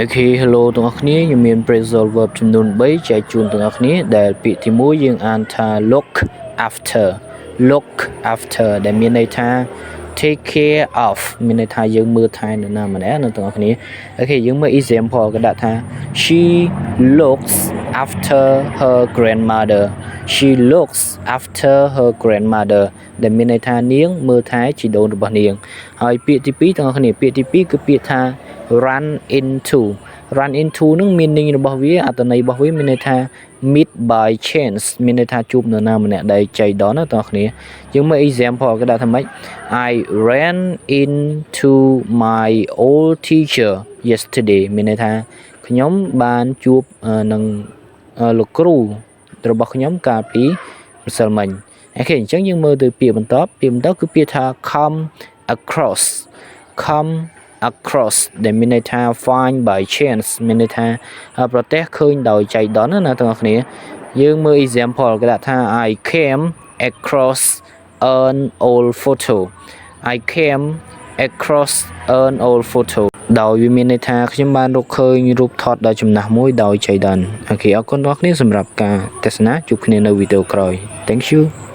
Okay, hello ទាំងអស់គ្នាខ្ញុំមាន phrasal verb ចំនួន3ចែកជូនទាំងអស់គ្នាដែលពាក្យទី1យើងអានថា look after ដែលមានន័យថា take care of មានន័យថាយើងមើលថែនរណាម្នាក់នៅទាំងអស់គ្នាអូខេយើងមើល example ក៏ដាក់ថា she looks after her grandmother she looks after her grandmother ដែលមានន័យថានាងមើលថែជីដូនរបស់នាងហើយពាក្យទី2ទាំងអស់គ្នាពាក្យទី2គឺពាក្យថា run into នឹងមានន័យរបស់វាអត្ថន័យរបស់វាមានន័យថា meet by chance មានន័យថាជួបនរណាម្នាក់ដែលចៃដន្យណាបងប្អូនយើងមើល example ក៏ដាក់ថាម៉េច I ran into my old teacher yesterday មានន័យថាខ្ញុំបានជួបនឹងលោកគ្រូរបស់ខ្ញុំកាលពីម្សិលមិញអូខេអញ្ចឹងយើងមើលទៅពាក្យបន្តគឺពាក្យថា come across ដែលមានន័យថា find by chance មានន័យថាប្រទះឃើញដោយចៃដន្យណាទាំងអស់គ្នាយើងមើល example ក៏ដាក់ថា I came across an old photo ដោយវាមានន័យថាខ្ញុំបានរកឃើញរូបថតដ៏ចំណាស់មួយដោយចៃដន្យអូខេអរគុណដល់អ្នកគ្នាសម្រាប់ការទស្សនាជួបគ្នានៅវីដេអូក្រោយ Thank you